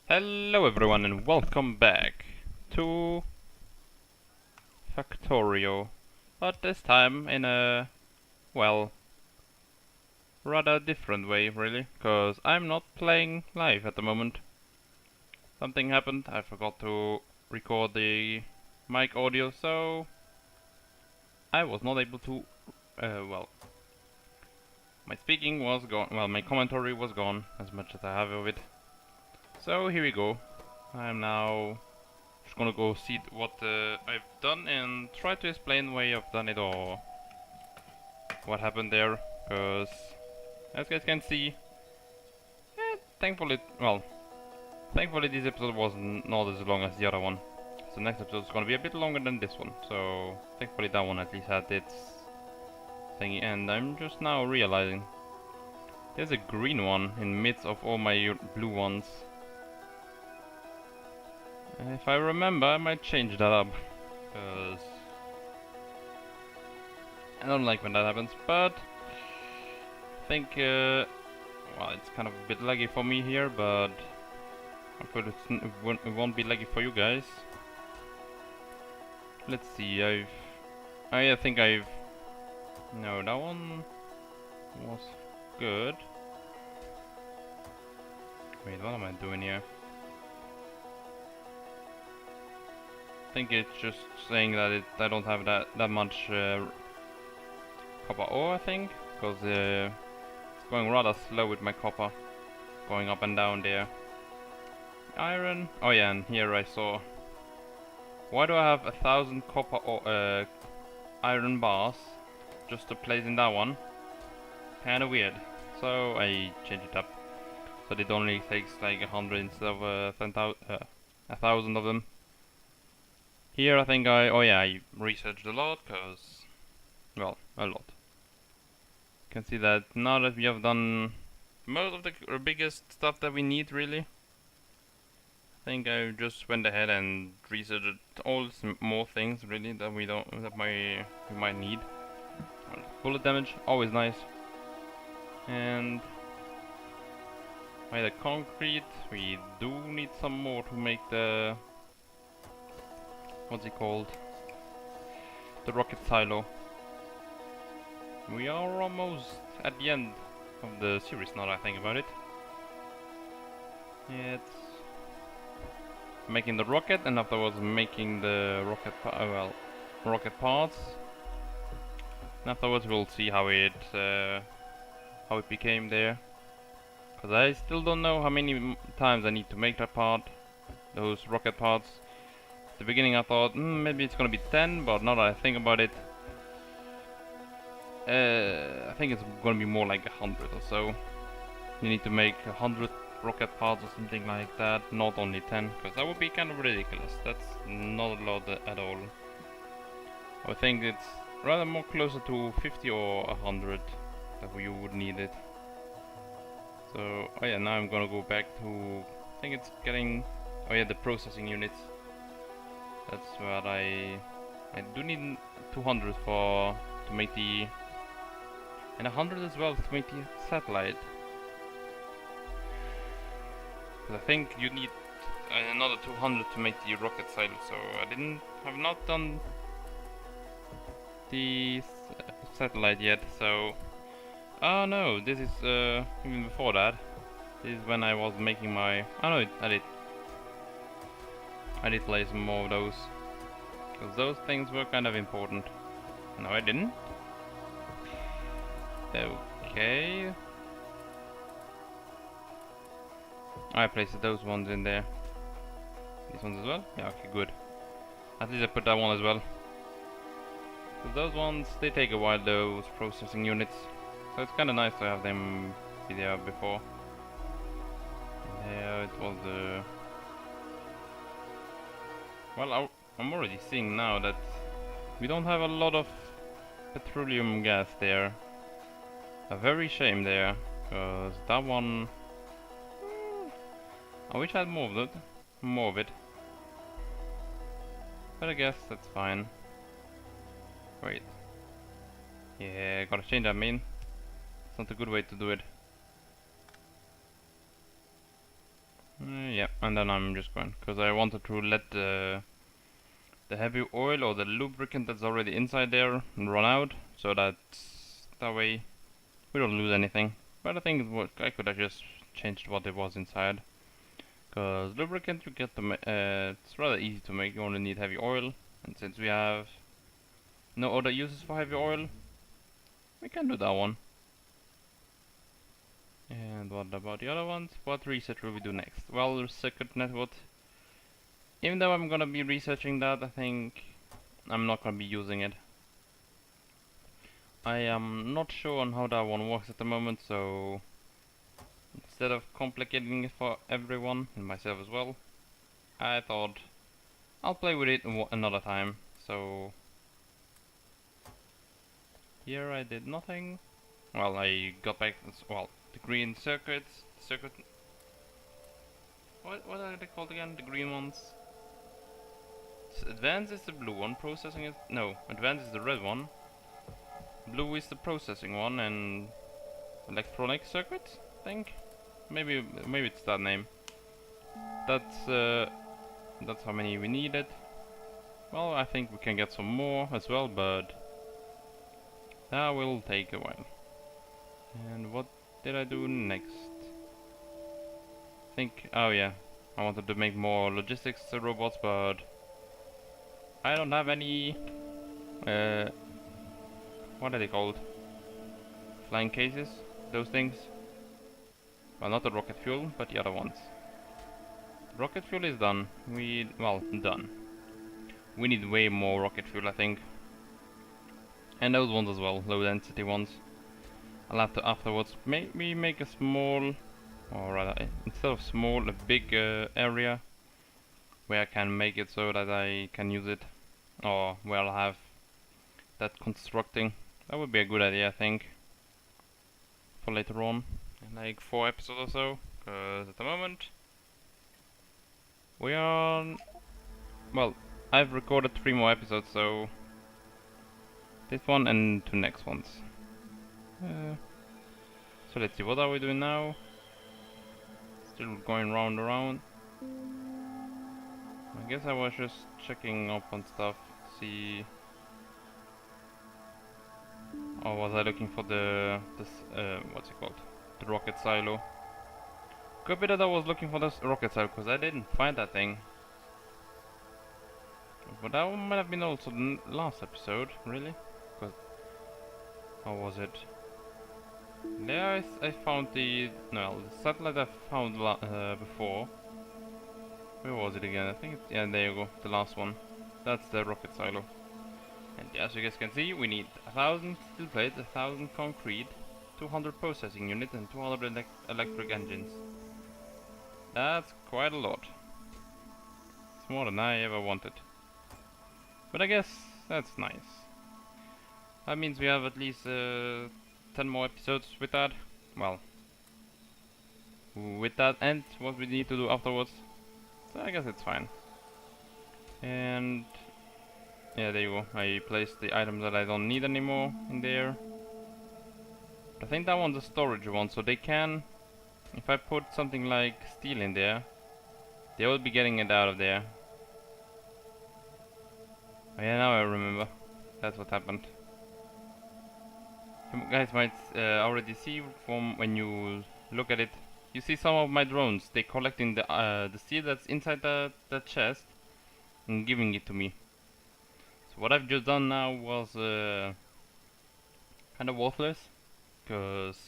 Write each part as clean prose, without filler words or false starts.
Hello everyone and welcome back to Factorio, but this time in a, well, rather different way really, because I'm not playing live at the moment. Something happened, I forgot to record the mic audio, so I was not able to, my speaking was gone, my commentary was gone, as much as I have of it. So here we go. I'm now just gonna go see what I've done and try to explain why I've done it or what happened there, because as you guys can see, thankfully, thankfully this episode was not as long as the other one. So next episode is gonna be a bit longer than this one, so thankfully that one at least had its thingy, and I'm just now realizing there's a green one in midst of all my blue ones. If I remember, I might change that up, because I don't like when that happens, but I think, well, it's kind of a bit laggy for me here, but hopefully it won't be laggy for you guys. Let's see, I think I've... No, that one was good. Wait, what am I doing here? I think it's just saying that I don't have that much copper ore, I think, because it's going rather slow with my copper, going up and down there. Iron. Oh yeah, and here I saw. Why do I have 1,000 copper or iron bars just to place in that one? Kinda weird. So I changed it up so it only takes like 100 instead of 1,000 of them. Here I think I researched a lot, cause, well, a lot. You can see that now that we have done most of the biggest stuff that we need really. I think I just went ahead and researched all more things really that we might need. Bullet damage, always nice. And by the concrete, we do need some more to make the, what's it called? The rocket silo. We are almost at the end of the series now that I think about it. It's making the rocket, and afterwards making the rocket parts. And afterwards we'll see how it became there. Cause I still don't know how many times I need to make that part, those rocket parts. At the beginning I thought maybe it's gonna be 10, but now that I think about it, I think it's gonna be more like 100 or so. You need to make 100 rocket parts or something like that, not only 10, because that would be kind of ridiculous. That's not a lot at all. I think it's rather more closer to 50 or 100 that you would need it. So, oh yeah, now I'm gonna go back to, I think it's getting, oh yeah, the processing units. That's what I do need 200 to make the, and 100 as well to make the satellite. Because I think you need another 200 to make the rocket silo, so have not done the satellite yet, so... Oh no, this is even before that. This is when I was making my... Oh no, I did play some more of those. Because those things were kind of important. No, I didn't. Okay. I placed those ones in there. These ones as well? Yeah, okay, good. At least I put that one as well. Because those ones, they take a while, those processing units. So it's kinda nice to have them be there before. Yeah, it was well, I'm already seeing now that we don't have a lot of petroleum gas there. A very shame there, because that one... I wish I had more of it. But I guess that's fine. Wait. Yeah, gotta change that main. It's not a good way to do it. Yeah, and then I'm just going, because I wanted to let the heavy oil or the lubricant that's already inside there run out, so that way we don't lose anything. But I think I could have just changed what it was inside, because lubricant you get it's rather easy to make. You only need heavy oil, and since we have no other uses for heavy oil, we can do that one. And what about the other ones? What research will we do next? Well, circuit network. Even though I'm gonna be researching that, I think I'm not gonna be using it. I am not sure on how that one works at the moment, so instead of complicating it for everyone, and myself as well, I thought I'll play with it another time. So here I did nothing. Well, I got back, well, the green circuits, what are they called again? The green ones? Advanced is the blue one, processing is, no, advanced is the red one. Blue is the processing one, and electronic circuits, I think. Maybe it's that name. That's how many we needed. Well, I think we can get some more as well, but that will take a while. And what did I do next? I think, oh yeah, I wanted to make more logistics robots, but I don't have any, what are they called? Flying cases? Those things? Well, not the rocket fuel, but the other ones. Rocket fuel is done. Done. We need way more rocket fuel, I think. And those ones as well, low density ones. I'll have to afterwards maybe make a small, or rather, instead of small, a big area where I can make it so that I can use it, or where I'll have that constructing. That would be a good idea, I think, for later on, in like 4 episodes or so, because at the moment we are, well, I've recorded 3 more episodes, so this one and 2 next ones. So let's see, what are we doing now? Still going round and round. I guess I was just checking up on stuff, see. Or was I looking for what's it called? The rocket silo. Could be that I was looking for this rocket silo, because I didn't find that thing. But that might have been also the last episode, really? Cause, how was it? There I found the satellite I found before. Where was it again? I think it's, yeah, there you go, the last one. That's the rocket silo. And as you guys can see, we need 1,000 steel plates, 1,000 concrete, 200 processing units, and 200 electric engines. That's quite a lot. It's more than I ever wanted. But I guess that's nice. That means we have at least 10 more episodes with that. Well, with that and what we need to do afterwards. So I guess it's fine. And yeah, there you go. I placed the items that I don't need anymore in there. I think that one's a storage one, so they can, if I put something like steel in there, they will be getting it out of there. Oh yeah, now I remember. That's what happened. You guys might already see from when you look at it. You see some of my drones. They collecting the steel that's inside the chest and giving it to me. So what I've just done now was kind of worthless, because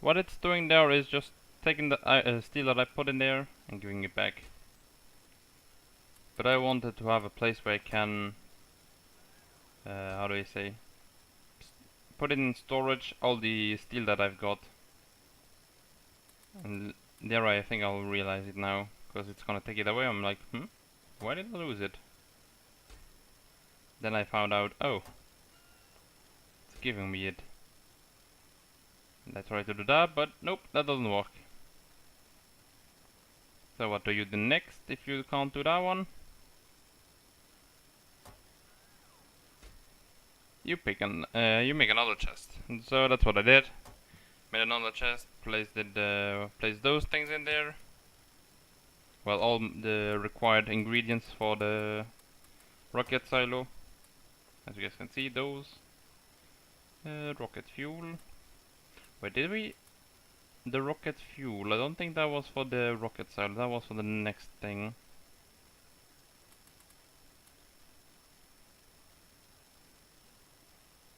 what it's doing there is just taking the steel that I put in there and giving it back. But I wanted to have a place where I can, how do I say, put in storage all the steel that I've got. And there I think I'll realize it now, because it's gonna take it away. I'm like, why did I lose it? Then I found out, oh, it's giving me it. And I tried to do that, but nope, that doesn't work. So what do you do next if you can't do that one? You make another chest. And so that's what I did. Made another chest, placed those things in there, well, all the required ingredients for the rocket silo. As you guys can see, those rocket fuel. Wait, did we? The rocket fuel. I don't think that was for the rocket silo. That was for the next thing.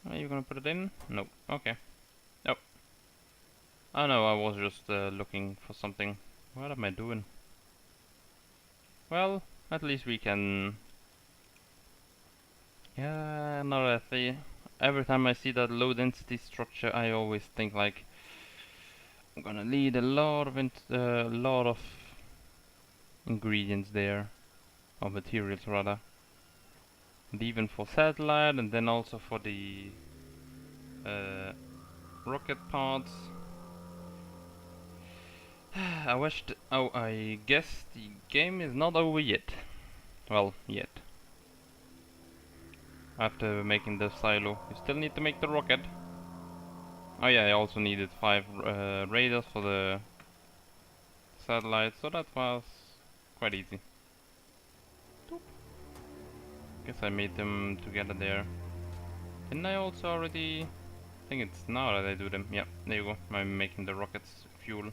Are you gonna put it in? Nope. Okay. Oh. Oh no, I was just looking for something. What am I doing? Well, at least we can. Yeah, now that I see. Every time I see that low density structure, I always think like I'm gonna need a lot of ingredients there, or materials rather. And even for satellite, and then also for the rocket parts. I guess the game is not over yet. Well, yet. After making the silo, you still need to make the rocket. Oh yeah, I also needed 5 radars for the satellite, so that was quite easy. Doop. Guess I made them together there. Didn't I also already? I think it's now that I do them. Yeah, there you go. I'm making the rockets fuel.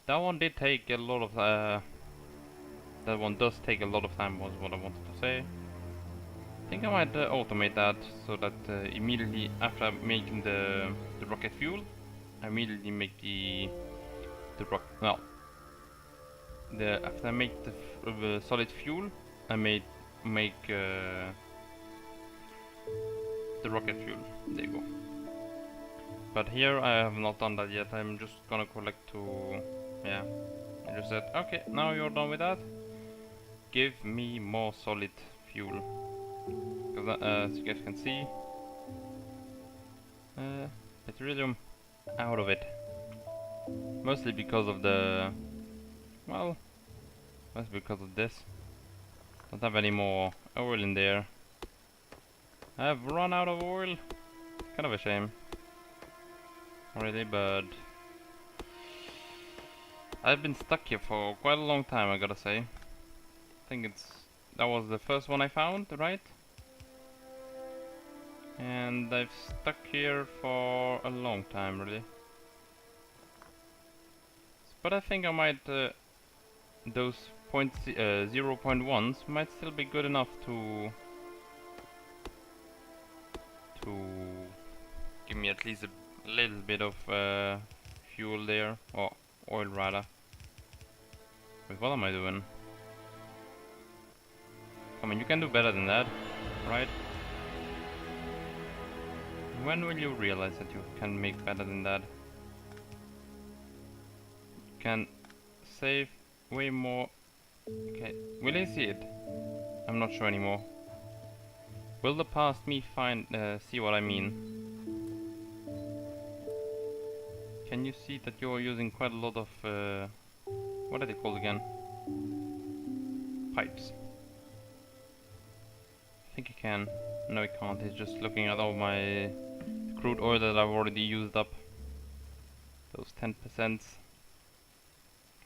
That one did take a lot of. That one does take a lot of time. Was what I wanted to say. I think I might automate that so that immediately after making the rocket fuel, I immediately make the after I make the solid fuel, I make the rocket fuel. There you go. But here I have not done that yet. I'm just gonna collect to, yeah. I just said, okay, now you're done with that. Give me more solid fuel. Because as you guys can see, petroleum out of it. Mostly because of the, well, that's because of this. Don't have any more oil in there. I have run out of oil. Kind of a shame. Already, but I've been stuck here for quite a long time, I gotta say. I think that was the first one I found, right? And I've stuck here for a long time, really. But I think I might, those 0.1s might still be good enough to give me at least a little bit of fuel there, or oil rather. Wait, what am I doing? I mean, you can do better than that, right? When will you realize that you can make better than that? You can save way more. Okay, will I see it? I'm not sure anymore. Will the past me see what I mean? Can you see that you're using quite a lot of what are they called again? Pipes. I think you can. No, you can't. It's just looking at all my crude oil that I've already used up. Those 10%. Kind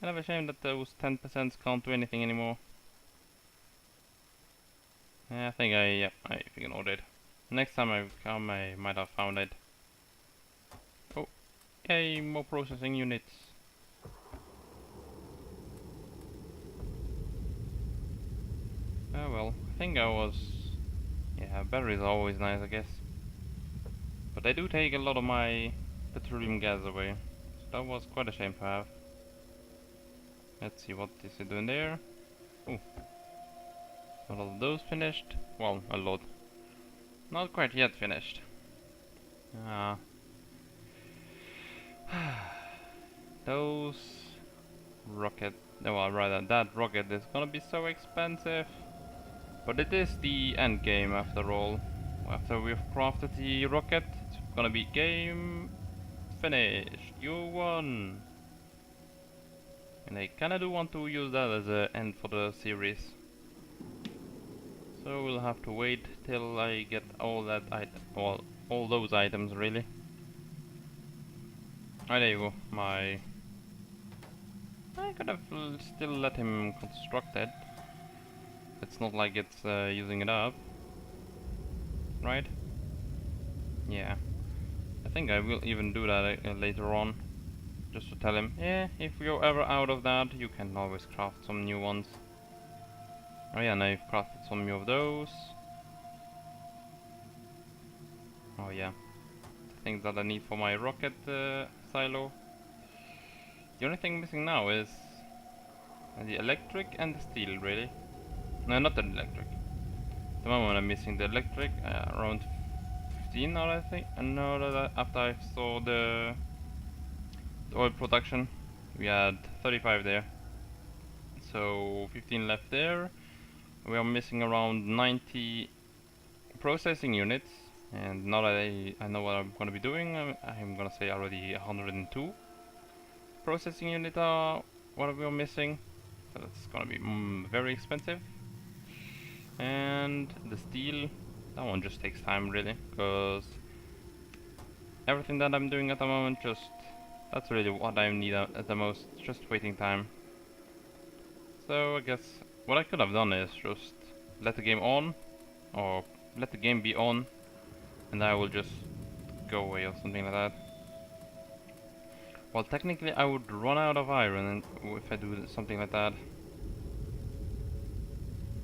of a shame that those 10% can't do anything anymore. Yeah, I think I ignored it. Next time I come, I might have found it. Oh, yay, more processing units. Oh well, I think I was. Yeah, batteries are always nice, I guess. But they do take a lot of my petroleum gas away. So that was quite a shame to have. Let's see what is it doing there. Oh, a lot of those finished. Well, a lot. Not quite yet finished. Those rocket. Well, rather that rocket is gonna be so expensive. But it is the end game after all. After we've crafted the rocket, it's gonna be game finished. You won. And I kinda do want to use that as an end for the series. So we'll have to wait till I get all that all those items really. Oh, there you go, my I could have still let him construct it. It's not like it's using it up, right? Yeah. I think I will even do that later on. Just to tell him, yeah, if you're ever out of that, you can always craft some new ones. Oh yeah, and I've crafted some of those. Oh yeah, the things that I need for my rocket silo. The only thing missing now is the electric and the steel, really. No, not the electric. At the moment I'm missing the electric, around 15 now I think. And now that after I saw the oil production, we had 35 there. So 15 left there. We are missing around 90 processing units. And now that I know what I'm gonna be doing, I'm gonna say already 102 processing units are what we are missing. So that's gonna be very expensive. And the steel, that one just takes time really, because everything that I'm doing at the moment that's really what I need at the most, just waiting time. So I guess what I could have done is just let the game on, or let the game be on, and I will just go away or something like that. Well, technically I would run out of iron if I do something like that.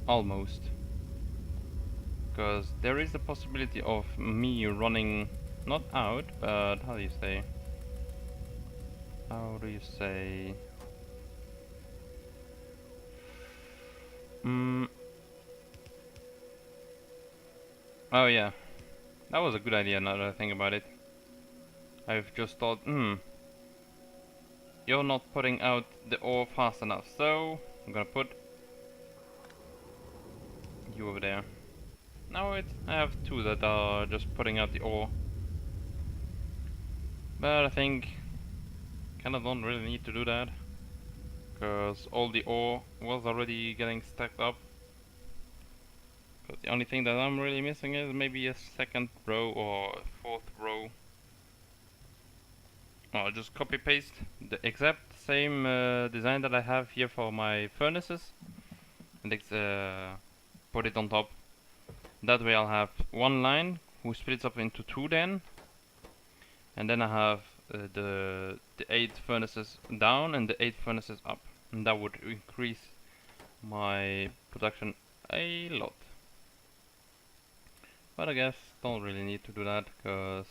Almost. Because there is the possibility of me running, not out, but how do you say? How do you say? Oh yeah, that was a good idea now that I think about it. I've just thought, you're not putting out the ore fast enough, so I'm gonna put you over there. Now I have two that are just putting out the ore. But I think kinda don't really need to do that, because all the ore was already getting stacked up. Because the only thing that I'm really missing is maybe a second row or a fourth row. I'll just copy paste the exact same design that I have here for my furnaces and put it on top. That way I'll have one line who splits up into two then, and then I have the 8 furnaces down and the 8 furnaces up, and that would increase my production a lot. But I guess don't really need to do that, because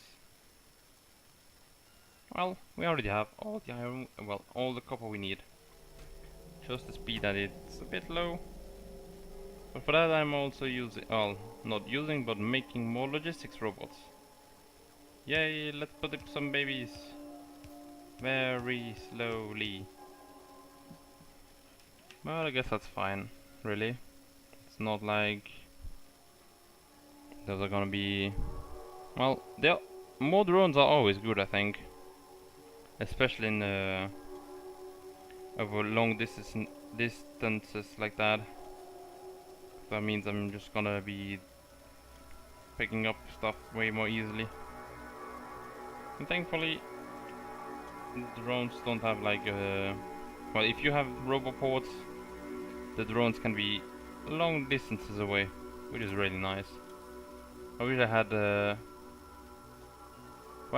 well, we already have all the iron, well, all the copper we need. Just the speed that it's a bit low. But for that I'm also using, well, not using, but making more logistics robots. Yay, let's put up some babies. Very slowly. Well, I guess that's fine, really. It's not like those are gonna be... Well, more drones are always good, I think. Especially in over long distances like that. That means I'm just gonna be picking up stuff way more easily. And thankfully, drones don't have like well, if you have roboports, the drones can be long distances away, which is really nice. I wish I had well,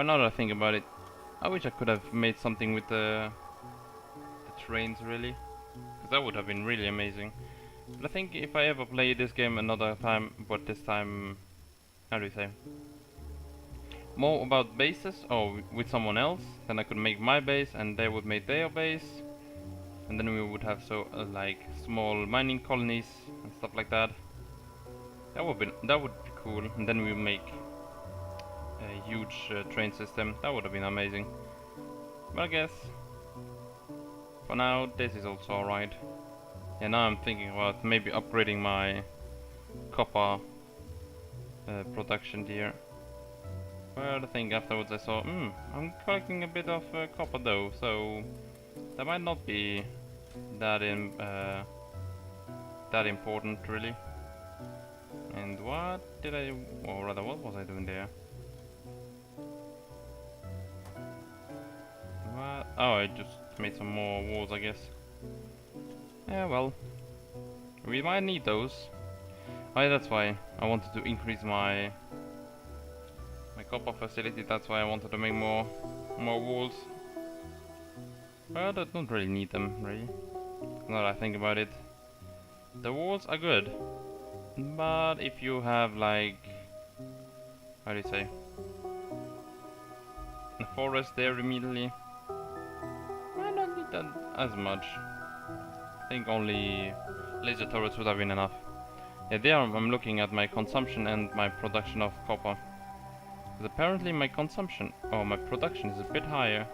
now that I think about it, I wish I could have made something with the trains, really, because that would have been really amazing. But I think if I ever play this game another time, but this time, how do you say, more about bases, or with someone else, then I could make my base and they would make their base, and then we would have like small mining colonies and stuff like that. That would be cool, and then we make a huge train system. That would have been amazing. But I guess for now this is also alright. Yeah, now I'm thinking about maybe upgrading my copper production here. Well, I think afterwards I saw, I'm collecting a bit of copper though, so that might not be that important really. And what did I, or rather what was I doing there? What? Oh, I just made some more walls, I guess. Yeah, well, we might need those. Oh, yeah, that's why I wanted to increase my copper facility. That's why I wanted to make more walls. But I don't really need them, really. Now that I think about it, the walls are good, but if you have like, how do you say, a forest there immediately, I don't need that as much. I think only laser turrets would have been enough. Yeah, there I'm looking at my consumption and my production of copper. But apparently my consumption, or my production is a bit higher.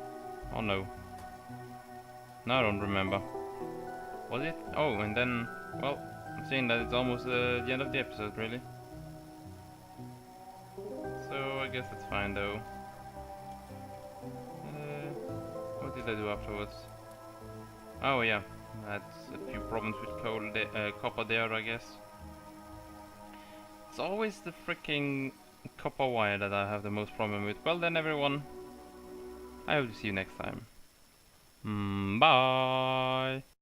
Oh no. Now I don't remember. Was it? Oh, and then, well, I'm seeing that it's almost the end of the episode, really. So I guess it's fine though. What did I do afterwards? Oh yeah, that's a few problems with copper there, I guess. It's always the freaking copper wire that I have the most problem with. Well then everyone, I hope to see you next time. Bye!